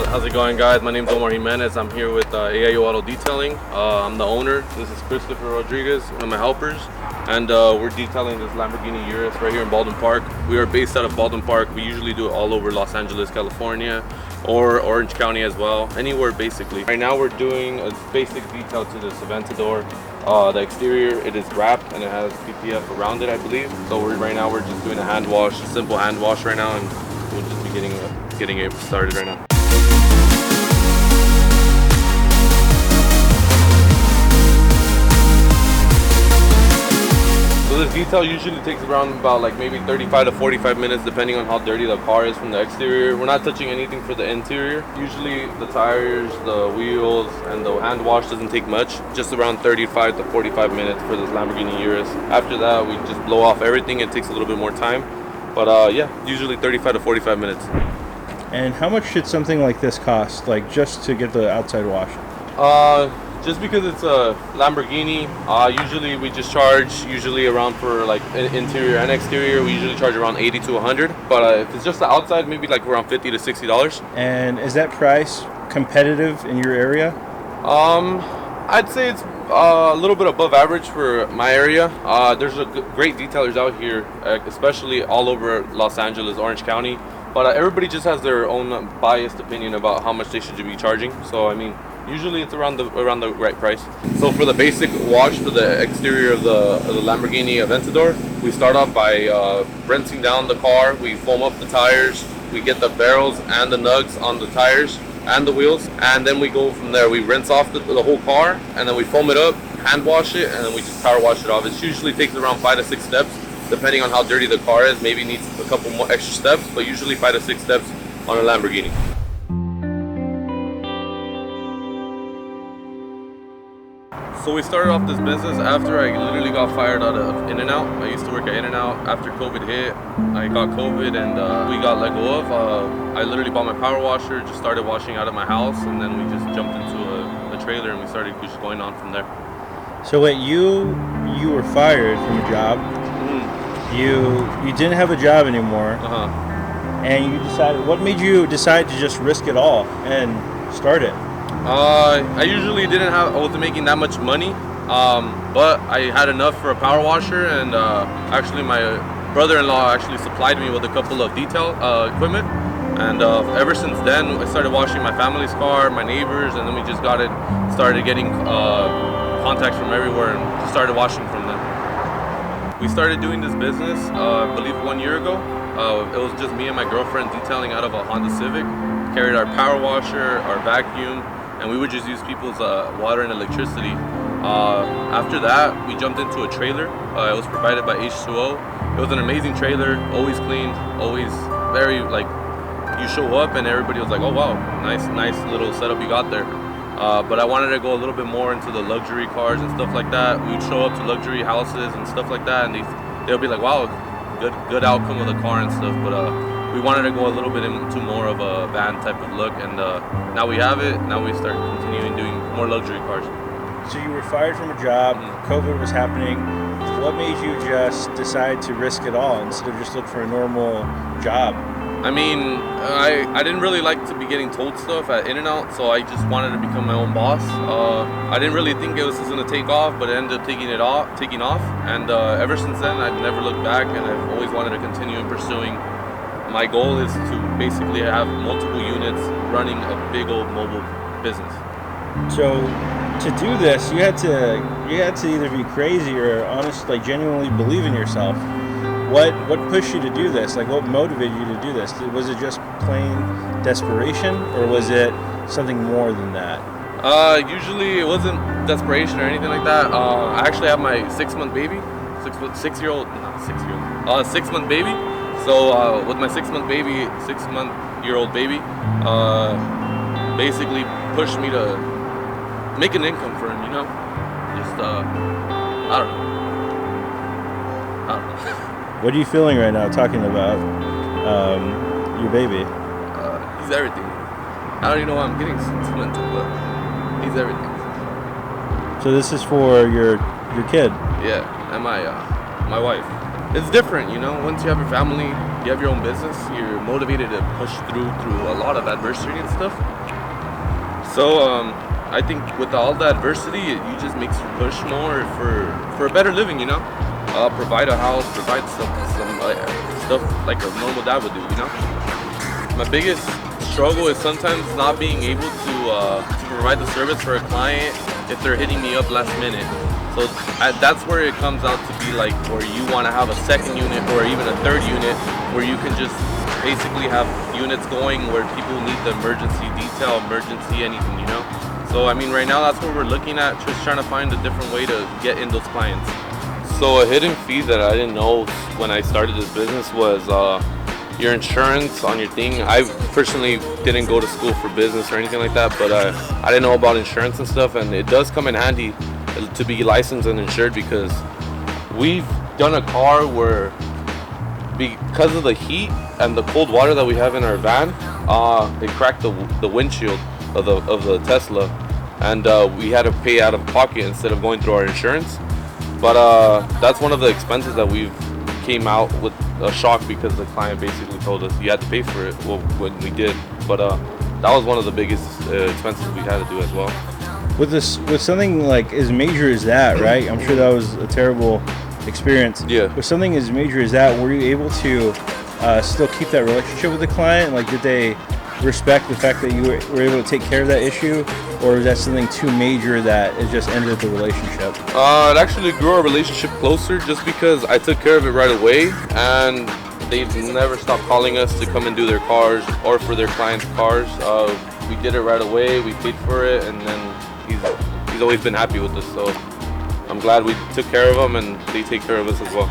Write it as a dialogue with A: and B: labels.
A: How's it going, guys? My name is Omar Jimenez. I'm here with AIO Auto Detailing. I'm the owner. This is Christopher Rodriguez, one of my helpers. And we're detailing this Lamborghini Urus right here in Baldwin Park. We are based out of Baldwin Park. We usually do it all over Los Angeles, California, or Orange County as well. Anywhere, basically. Right now, we're doing a basic detail to this Aventador. The exterior, it is wrapped and it has PPF around it, I believe. So right now, we're just doing a hand wash, a simple hand wash right now, and we'll just be getting it started right now. So this detail usually takes around about like maybe 35 to 45 minutes depending on how dirty the car is from the exterior. We're not touching anything for the interior. Usually the tires, the wheels, and the hand wash doesn't take much. Just around 35 to 45 minutes for this Lamborghini Urus. After that, we just blow off everything. It takes a little bit more time. But yeah, usually 35 to 45 minutes.
B: And how much should something like this cost, like just to get the outside wash?
A: Just because it's a Lamborghini, usually we just charge around for like interior and exterior. We usually charge around 80 to 100. But if it's just the outside, maybe like around 50 to $60.
B: And is that price competitive in your area?
A: I'd say it's a little bit above average for my area. There's great detailers out here, especially all over Los Angeles, Orange County. But everybody just has their own biased opinion about how much they should be charging. So I mean, usually it's around the right price. So for the basic wash for the exterior of the Lamborghini Aventador, we start off by rinsing down the car. We foam up the tires. We get the barrels and the nugs on the tires and the wheels, and then we go from there. We rinse off the whole car, and then we foam it up, hand wash it, and then we just power wash it off. It usually takes around 5 to 6 steps. Depending on how dirty the car is, maybe needs a couple more extra steps, but usually 5 to 6 steps on a Lamborghini. So we started off this business after I literally got fired out of In-N-Out. I used to work at In-N-Out. After COVID hit, I got COVID and we got let go of. I literally bought my power washer, just started washing out of my house, and then we just jumped into a trailer and we started just going on from there.
B: So wait, you were fired from a job. You didn't have a job anymore, and you decided. What made you decide to just risk it all and start it?
A: I usually I wasn't making that much money, but I had enough for a power washer, and actually my brother-in-law actually supplied me with a couple of detail equipment, and ever since then I started washing my family's car, my neighbors, and then we just started getting contacts from everywhere and started washing from them. We started doing this business, I believe 1 year ago. It was just me and my girlfriend detailing out of a Honda Civic. Carried our power washer, our vacuum, and we would just use people's water and electricity. After that, we jumped into a trailer. It was provided by H2O. It was an amazing trailer, always clean, always very like, you show up and everybody was like, oh wow, nice little setup you got there. But I wanted to go a little bit more into the luxury cars and stuff like that. We'd show up to luxury houses and stuff like that, and they'll be like, wow, good outcome of the car and stuff. But we wanted to go a little bit into more of a van type of look, and now we have it. Now we start continuing doing more luxury cars.
B: So you were fired from a job, COVID was happening. What made you just decide to risk it all instead of just look for a normal job?
A: I mean, I didn't really like to be getting told stuff at In-N-Out, so I just wanted to become my own boss. I didn't really think it was going to take off, but it ended up taking off. And ever since then, I've never looked back, and I've always wanted to continue pursuing. My goal is to basically have multiple units running a big old mobile business.
B: So to do this, you had to either be crazy or honest, like genuinely believe in yourself. What pushed you to do this? Like, what motivated you to do this? Was it just plain desperation, or was it something more than that?
A: Usually it wasn't desperation or anything like that. I actually have my 6-month baby, 6-month baby. So with my 6-month-year-old baby, basically pushed me to make an income for him. You know, just I don't know.
B: What are you feeling right now talking about your baby?
A: He's everything. I don't even know why I'm getting sentimental, but he's everything.
B: So this is for your kid?
A: Yeah, and my wife. it's different, you know. Once you have your family, you have your own business, you're motivated to push through a lot of adversity and stuff. So I think with all the adversity, it just makes you push more for a better living, you know. Provide a house, provide some stuff like a normal dad would do, you know. My biggest struggle is sometimes not being able to provide the service for a client if they're hitting me up last minute. So that's where it comes out to be like where you want to have a second unit or even a third unit where you can just basically have units going where people need the emergency detail, emergency anything, you know. So I mean, right now that's what we're looking at, just trying to find a different way to get in those clients. So a hidden fee that I didn't know when I started this business was your insurance on your thing. I personally didn't go to school for business or anything like that, but I didn't know about insurance and stuff, and it does come in handy to be licensed and insured, because we've done a car where, because of the heat and the cold water that we have in our van, it cracked the windshield of the Tesla, and we had to pay out of pocket instead of going through our insurance. But that's one of the expenses that we've came out with a shock, because the client basically told us you had to pay for it. Well, when we did, but that was one of the biggest expenses we had to do as well.
B: With something like as major as that, right? I'm sure that was a terrible experience.
A: Yeah.
B: With something as major as that, were you able to still keep that relationship with the client? Like, did they respect the fact that you were able to take care of that issue, or was that something too major that it just ended the relationship?
A: It actually grew our relationship closer, just because I took care of it right away, and they've never stopped calling us to come and do their cars or for their clients' cars. We did it right away, we paid for it, and then he's always been happy with us. So I'm glad we took care of him, and they take care of us as well.